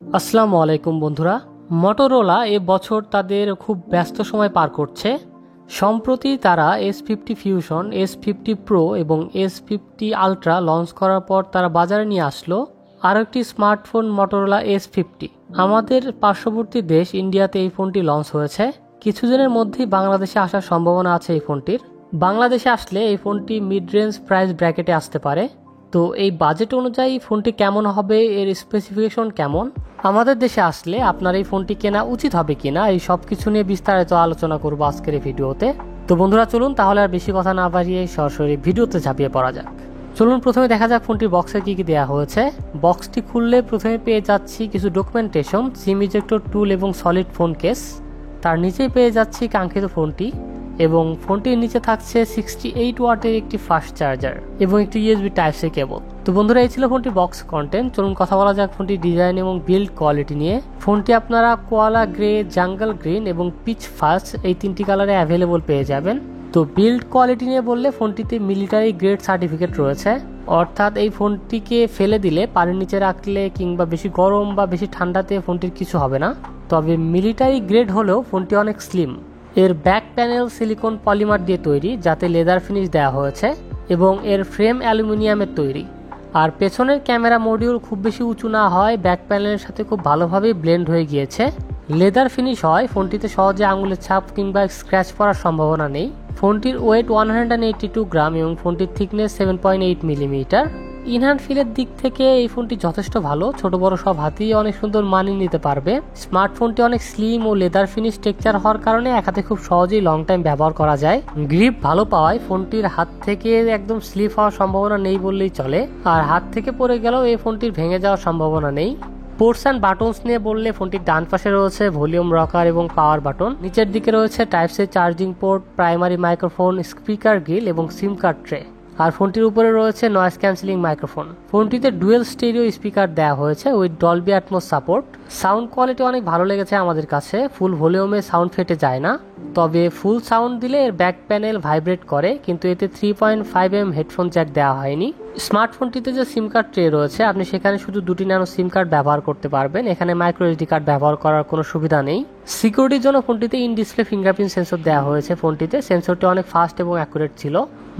আসসালামু আলাইকুম বন্ধুরা। মটোরোলা এ বছর তাদের খুব ব্যস্ত সময় পার করছে। সম্প্রতি তারা S50 ফিউশন, S50 প্রো এবং S50 আলট্রা লঞ্চ করার পর তারা বাজারে নিয়ে আসলো আরও একটি স্মার্টফোন মটোরোলা S50। আমাদের পার্শ্ববর্তী দেশ ইন্ডিয়াতে এই ফোনটি লঞ্চ হয়েছে। কিছুদিনের মধ্যেই বাংলাদেশে আসার সম্ভাবনা আছে এই ফোনটির। বাংলাদেশে আসলে এই ফোনটি মিড রেঞ্জ প্রাইস ব্র্যাকেটে আসতে পারে। তো এই বাজেট অনুযায়ী ফোনটি কেমন হবে, এর স্পেসিফিকেশন কেমন, আমাদের দেশে আসলে আপনার এই ফোনটি কেনা উচিত হবে কিনা, এই সব কিছু নিয়ে বিস্তারিত আলোচনা করবো আজকের এই ভিডিওতে। তো বন্ধুরা চলুন তাহলে আর বেশি কথা না বাড়িয়ে সরাসরি ভিডিওতে ঝাঁপিয়ে পড়া যাক। চলুন প্রথমে দেখা যাক ফোনটির বক্সে কি কি দেওয়া হয়েছে। বক্সটি খুললে প্রথমে পেয়ে যাচ্ছি কিছু ডকুমেন্টেশন, সিম ইজেক্টর টুল এবং সলিড ফোন কেস। তার নিচেই পেয়ে যাচ্ছি কাঙ্ক্ষিত ফোনটি এবং ফোনটির নিচে থাকছে 68 ওয়াটের একটি ফাস্ট চার্জার এবং একটি USB টাইপ-সি কেবল। তো বন্ধুরা এই ছিল ফোনটির বক্স কন্টেন্ট। চলুন কথা বলা যাক ফোনটির ডিজাইন এবং বিল্ড কোয়ালিটি নিয়ে। ফোনটি আপনারা কোয়ালা গ্রে, জাঙ্গল গ্রিন এবং পিচ ফাস্ট এই তিনটি কালারে অ্যাভেলেবল পেয়ে যাবেন। তো বিল্ড কোয়ালিটি নিয়ে বললে ফোনটিতে মিলিটারি গ্রেড সার্টিফিকেট রয়েছে, অর্থাৎ এই ফোনটিকে ফেলে দিলে, পানির নিচে রাখলে কিংবা বেশি গরম বা বেশি ঠান্ডাতে ফোনটির কিছু হবে না। তবে মিলিটারি গ্রেড হলেও ফোনটি অনেক স্লিম। এর ব্যাক প্যানেল সিলিকন পলিমার দিয়ে তৈরি, যাতে লেদার ফিনিশ দেওয়া হয়েছে এবং এর ফ্রেম অ্যালুমিনিয়ামের তৈরি। আর পেছনের ক্যামেরা মডিউল খুব বেশি উঁচু না হয় ব্যাক প্যানেলের সাথে খুব ভালোভাবেই ব্লেন্ড হয়ে গিয়েছে। লেদার ফিনিশ হয়, ফোনটিতে সহজে আঙুলের ছাপ কিংবা স্ক্র্যাচ পড়ার সম্ভাবনা নেই। ফোনটির ওয়েট 182 গ্রাম এবং ফোনটির থিকনেস 7.8 মিলিমিটার। ইনহ্যান্ড ফিলের দিক থেকে এই ফোনটি যথেষ্ট ভালো, ছোট বড় সব হাতেই অনেক সুন্দর মানিয়ে নিতে পারবে। স্মার্টফোনটি অনেক স্লিম ও লেদার ফিনিশ টেক্সচার হওয়ার কারণে এক হাতে খুব সহজেই লং টাইম ব্যবহার করা যায়। গ্রিপ ভালো পাওয়ায় ফোনটির হাত থেকে একদম স্লিপ হওয়ার সম্ভাবনা নেই বললেই চলে, আর হাত থেকে পড়ে গেলেও এই ফোনটির ভেঙে যাওয়ার সম্ভাবনা নেই। পোর্টস অ্যান্ড বাটনস নিয়ে বললে ফোনটির ডান পাশে রয়েছে ভলিউম রকার এবং পাওয়ার বাটন, নিচের দিকে রয়েছে type C charging port, primary microphone, speaker grill এবং সিম কার্ড ট্রে। আর ফোনটির উপরে রয়েছে নয়েজ ক্যান্সেলিং মাইক্রোফোন। ফোনটিতে ডুয়েল স্টেরিও স্পিকার দেওয়া হয়েছে with Dolby Atmos support. Sound quality অনেক ভালো লেগেছে আমাদের কাছে, ফুল ভলিউমে সাউন্ড ফেটে যায় না। তবে ফুল সাউন্ড দিলে এর ব্যাক প্যানেল ভাইব্রেট করে, কিন্তু এতে 3.5mm হেডফোন জ্যাক দেওয়া হয়নি। স্মার্টফোনটিতে যে সিম কার্ড ট্রে রয়েছে, আপনি সেখানে শুধু 2টি ন্যানো সিম কার্ড ব্যবহার করতে পারবেন, এখানে মাইক্রো SD কার্ড ব্যবহার করার কোনো সুবিধা নেই। সিকিউরিটির জন্য ফোনটিতে ইন ডিসপ্লে ফিঙ্গারপ্রিন্ট সেন্সর দেওয়া হয়েছে। ফোনটিতে সেন্সরটি অনেক ফাস্ট এবং অ্যাকুরেট ছিল।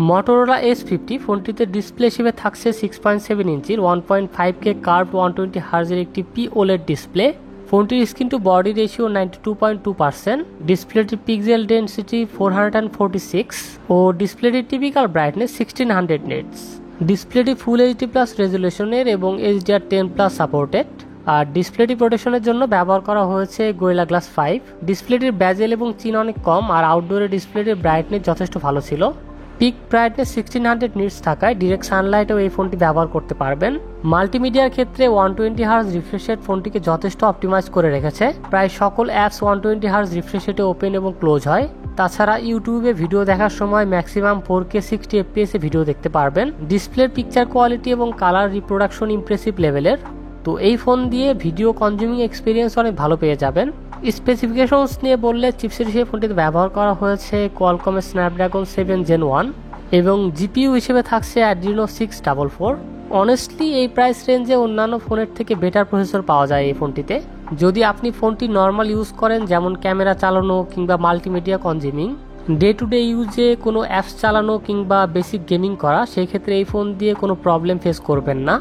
মটোরোলা S50 ফোনটিতে ডিসপ্লে হিসেবে থাকছে 6.7 ইঞ্চির 1.5K কার্ভড 120 হার্জের একটি POLED ডিসপ্লে। ফোনটির স্ক্রিন টু বডি রেশিও 92.2%, ডিসপ্লেটির পিক্সেল ডেন্সিটি 446 ও ডিসপ্লেটির টিপিক্যাল ব্রাইটনেস 1600 নিটস। ডিসপ্লেটি ফুল HD+ রেজুলেশনের এবং HDR10+ সাপোর্টেড। আর ডিসপ্লেটি প্রোটেকশনের জন্য ব্যবহার করা হয়েছে গোরিলা গ্লাস 5। ডিসপ্লেটির ব্যাজেল এবং চিন অনেক কম, আর আউটডোরে ডিসপ্লেটির ব্রাইটনেস যথেষ্ট ভালো ছিল। পিক ব্রাইটনেস 1600 নিটস থাকায় ডিরেক্ট সানলাইটেও এই ফোনটি ব্যবহার করতে পারবেন। মাল্টিমিডিয়ার ক্ষেত্রে 120 হার্জ রিফ্রেশ রেট ফোনটিকে যথেষ্ট অপটিমাইজ করে রেখেছে। প্রায় সকল অ্যাপস 120 হার্জ রিফ্রেশ রেটে ওপেন এবং ক্লোজ হয়। তাছাড়া ইউটিউবে ভিডিও দেখার সময় ম্যাক্সিমাম 4K 60 FPS এ ভিডিও দেখতে পারবেন। ডিসপ্লের পিকচার কোয়ালিটি এবং কালার রিপ্রোডাকশন ইমপ্রেসিভ লেভেলের। তো এই ফোন দিয়ে ভিডিও কনজিউমিং এক্সপিরিয়েন্স অনেক ভালো পেয়ে যাবেন। স্পেসিফিকেশনস নিয়ে বললে চিপসেট হিসেবে ফোনটিতে ব্যবহার করা হয়েছে কোয়ালকমের স্ন্যাপড্রাগন 7 Gen 1 এবং GPU হিসেবে থাকছে Adreno 644। অনেস্টলি এই প্রাইস রেঞ্জে অন্যান্য ফোনের থেকে বেটার প্রসেসর পাওয়া যায় এই ফোনটিতে। যদি আপনি ফোনটি নর্মাল ইউজ করেন, যেমন ক্যামেরা চালানো কিংবা multimedia consuming, day to day ইউজে কোনো অ্যাপস চালানো কিংবা বেসিক গেমিং করা, সেই ক্ষেত্রে এই ফোন দিয়ে কোনো প্রবলেম ফেস করবেন না।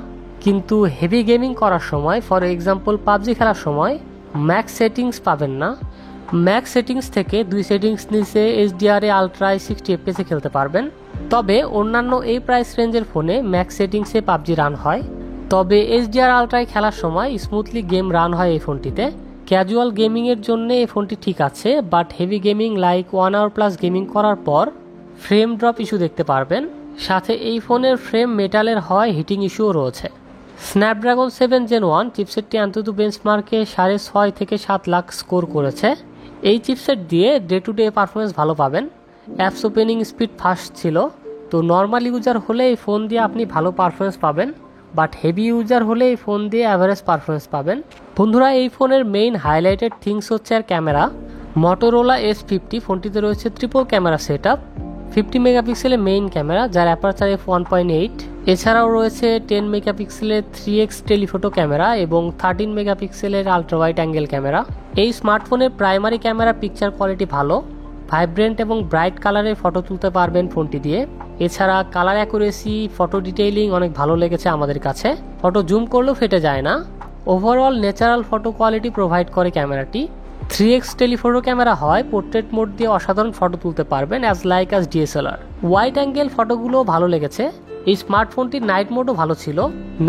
কিন্তু হেভি গেমিং করার সময়, ফর এক্সাম্পল পাবজি খেলার সময়, ম্যাক্স সেটিংস পাবেন না। ম্যাক্স সেটিংস থেকে 2 সেটিংস নিচে HDR আলট্রায় 60 FPS এ খেলতে পারবেন। তবে অন্যান্য এই প্রাইস রেঞ্জের ফোনে ম্যাক্স সেটিংসে পাবজি রান হয়, তবে HDR আলট্রায় খেলার সময় স্মুথলি গেম রান হয় এই ফোনটিতে। ক্যাজুয়াল গেমিংয়ের জন্য এই ফোনটি ঠিক আছে, but heavy gaming like 1 hour plus gaming করার পর ফ্রেম ড্রপ ইস্যু দেখতে পারবেন। সাথে এই ফোনের ফ্রেম মেটালের হয় হিটিং ইস্যুও রয়েছে। স্ন্যাপড্রাগন 7 Gen 1 চিপসেটটি আন্তর্জাতিক বেঞ্চমার্কে 6.5 থেকে 7 লাখ স্কোর করেছে। এই চিপসেট দিয়ে ডে টু ডে পারফরমেন্স ভালো পাবেন। অ্যাপস ওপেনিং স্পিড ফাস্ট ছিল। তো নর্মাল ইউজার হলে এই ফোন দিয়ে আপনি ভালো পারফরমেন্স পাবেন, বাট হেভি ইউজার হলে এই ফোন দিয়ে অ্যাভারেজ পারফরমেন্স পাবেন। বন্ধুরা এই ফোনের মেইন হাইলাইটেড থিংস হচ্ছে আর ক্যামেরা। মটোরোলা S50 ফোনটিতে রয়েছে ট্রিপল ক্যামেরা সেটআপ। 50 মেগাপিক্সেলের মেইন ক্যামেরা যার অ্যাপারচার f1.8। এছাড়াও রয়েছে 10 মেগাপিক্সেলের 3x টেলিফোটো ক্যামেরা এবং 13 মেগাপিক্সেলের আলট্রা ওয়াইড অ্যাঙ্গেল ক্যামেরা। এই স্মার্টফোনের প্রাইমারি ক্যামেরা পিকচার কোয়ালিটি ভালো, ভাইব্রেন্ট এবং ব্রাইট কালারে ফটো তুলতে পারবেন ফোনটি দিয়ে। এছাড়া কালার অ্যাকুরেসি, ফটো ডিটেইলিং অনেক ভালো লেগেছে আমাদের কাছে, ফটো জুম করলেও ফেটে যায় না। Overall natural photo quality provide করে ক্যামেরাটি। 3x টেলিফোটো ক্যামেরা হয়, পোর্ট্রেট মোড দিয়ে অসাধারণ ফটো তুলতে পারবেন অ্যাজ ডিএসএলআর। ওয়াইড অ্যাঙ্গেল ফটোগুলো ভালো লেগেছে। এই স্মার্টফোনটির নাইট মোডও ভালো ছিল,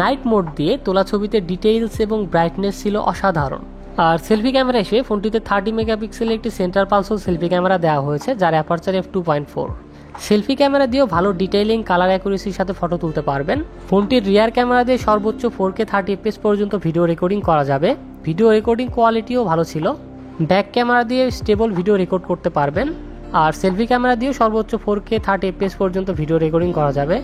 নাইট মোড দিয়ে তোলা ছবিতে ডিটেইলস এবং ব্রাইটনেস ছিল অসাধারণ। আর সেলফি ক্যামেরা হিসেবে ফোনটিতে 30 মেগাপিক্সেলের একটি সেন্টার পালসো সেলফি ক্যামেরা দেওয়া হয়েছে যার অ্যাপারচার f2.4। সেলফি ক্যামেরা দিয়েও ভালো ডিটেইলিং, কালার অ্যাকুরেসির সাথে ফটো তুলতে পারবেন। ফোনটির রিয়ার ক্যামেরা দিয়ে সর্বোচ্চ 4K 30 fps পর্যন্ত ভিডিও রেকর্ডিং করা যাবে, ভিডিও রেকর্ডিং কোয়ালিটিও ভালো ছিল। ব্যাক ক্যামেরা দিয়ে স্টেবল ভিডিও রেকর্ড করতে পারবেন, আর সেলফি ক্যামেরা দিয়েও সর্বোচ্চ 4K 30 fps পর্যন্ত ভিডিও রেকর্ডিং করা যাবে।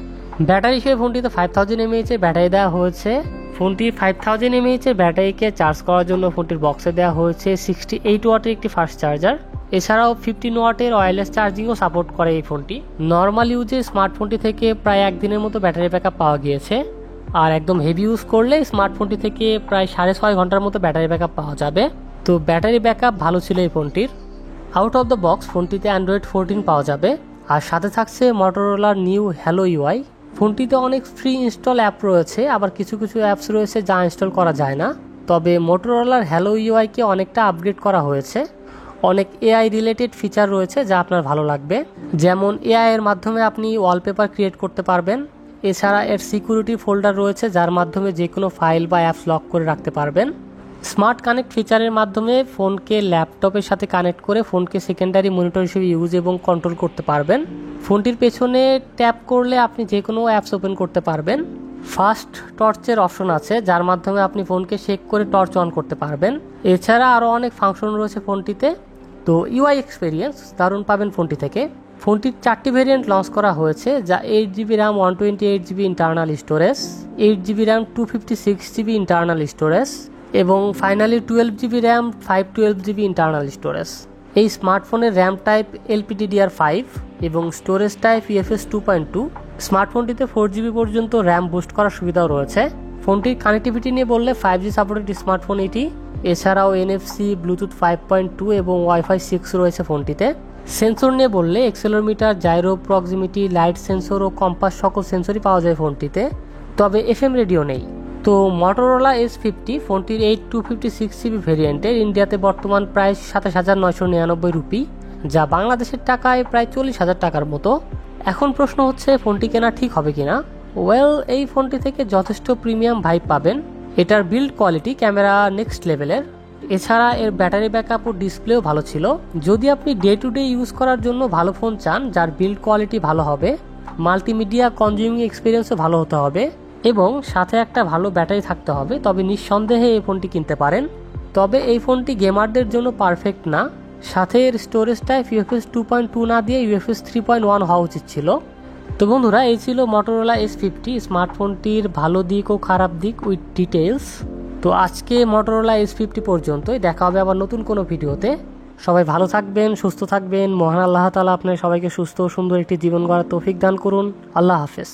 ব্যাটারি হিসেবে ফোনটিতে 5000 mAh এর ব্যাটারি দেওয়া হয়েছে। ফোনটির 5000 mAh এর ব্যাটারিকে চার্জ করার জন্য ফোনটির বক্সে দেওয়া হয়েছে 68 ওয়াটের একটি ফাস্ট চার্জার। এছাড়াও 15 ওয়াটের ওয়্যারলেস চার্জিংও সাপোর্ট করে এই ফোনটি। নর্মাল ইউজে স্মার্টফোনটি থেকে প্রায় একদিনের মতো ব্যাটারি ব্যাকআপ পাওয়া গিয়েছে, আর একদম হেভি ইউজ করলে স্মার্টফোনটি থেকে প্রায় 6.5 ঘন্টার মতো ব্যাটারি ব্যাকআপ পাওয়া যাবে। তো ব্যাটারি ব্যাকআপ ভালো ছিল এই ফোনটির। আউট অফ দ্য বক্স ফোনটিতে অ্যান্ড্রয়েড 14 পাওয়া যাবে, আর সাথে থাকছে মটোরোলার নিউ হ্যালো ইউআই। ফোনটিতে অনেক ফ্রি ইনস্টল অ্যাপ রয়েছে, আবার কিছু কিছু অ্যাপস রয়েছে যা ইনস্টল করা যায় না। তবে মটোরোলার হ্যালো ইউআইকে অনেকটা আপগ্রেড করা হয়েছে, অনেক এআই রিলেটেড ফিচার রয়েছে যা আপনার ভালো লাগবে। যেমন এআই এর মাধ্যমে আপনি ওয়ালপেপার ক্রিয়েট করতে পারবেন। এছাড়া এর সিকিউরিটি ফোল্ডার রয়েছে যার মাধ্যমে যে কোনো ফাইল বা অ্যাপস লক করে রাখতে পারবেন। স্মার্ট কানেক্ট ফিচারের মাধ্যমে ফোনকে ল্যাপটপের সাথে কানেক্ট করে ফোনকে সেকেন্ডারি মনিটর হিসেবে ইউজ এবং কন্ট্রোল করতে পারবেন। ফোনটির পেছনে ট্যাপ করলে আপনি যে কোনো অ্যাপস ওপেন করতে পারবেন। ফাস্ট টর্চের অপশন আছে যার মাধ্যমে আপনি ফোনকে শেক করে টর্চ অন করতে পারবেন। এছাড়া আরও অনেক ফাংশন রয়েছে ফোনটিতে। তো ইউআই এক্সপিরিয়েন্স দারুণ পাবেন ফোনটি থেকে। ফোনটির 4টি ভেরিয়েন্ট লঞ্চ করা হয়েছে, যা 8GB RAM 128GB internal storage, 8GB RAM 256GB internal storage এবং finally 12GB RAM 512GB internal storage. এই স্মার্টফোনের র্যাম টাইপ LPDDR5 এবং স্টোরেজ টাইপ UFS 2.2। স্মার্টফোনটিতে 4GB পর্যন্ত র্যাম বুস্ট করার সুবিধাও রয়েছে। ফোনটির কানেক্টিভিটি নিয়ে বললে 5G সাপোর্টেড স্মার্টফোন এটি। এছাড়াও NFC, ব্লুটুথ 5.2 এবং Wi-Fi 6 রয়েছে ফোনটিতে। সেন্সর নিয়ে বললে accelerometer, gyro, proximity, light sensor ও কম্পাস সকল সেন্সরই পাওয়া যায় ফোনটিতে, তবে FM রেডিও নেই। তো মটোরোলা S50 ফোনটির 8256GB ভেরিয়েন্টের ইন্ডিয়াতে বর্তমান প্রাইস 27,999 রুপি, যা বাংলাদেশের টাকায় প্রায় 40,000 টাকার মতো। এখন প্রশ্ন হচ্ছে ফোনটি কেনা ঠিক হবে কিনা। এই ফোনটি থেকে যথেষ্ট প্রিমিয়াম ভাইব পাবেন। এটার বিল্ড কোয়ালিটি ক্যামেরা নেক্সট লেভেলের। এছাড়া এর ব্যাটারি ব্যাকআপ ও ডিসপ্লেও ভালো ছিল। যদি আপনি ডে টু ডে ইউজ করার জন্য ভালো ফোন চান যার বিল্ড কোয়ালিটি ভালো হবে, মাল্টিমিডিয়া কনজিউমিং এক্সপিরিয়েন্সও ভালো হতে হবে এবং সাথে একটা ভালো ব্যাটারি থাকতে হবে, তবে নিঃসন্দেহে এই ফোনটি কিনতে পারেন। তবে এই ফোনটি গেমারদের জন্য পারফেক্ট না। সাথে এর স্টোরেজ টাইপ UFS 2.2 না দিয়ে UFS 3.1 হওয়া উচিত ছিল। তো বন্ধুরা, এই ছিল মটোরোলা S50 স্মার্টফোনটির ভালো দিক ও খারাপ দিক উইথ ডিটেলস। তো আজকে মটোরোলা S50 পর্যন্তই, দেখা হবে আবার নতুন কোনো ভিডিওতে। সবাই ভালো থাকবেন, সুস্থ থাকবেন। মহান আল্লাহ তাআলা আপনাদের সবাইকে সুস্থ ও সুন্দর একটি জীবন গড়ার তৌফিক দান করুন। আল্লাহ হাফেজ।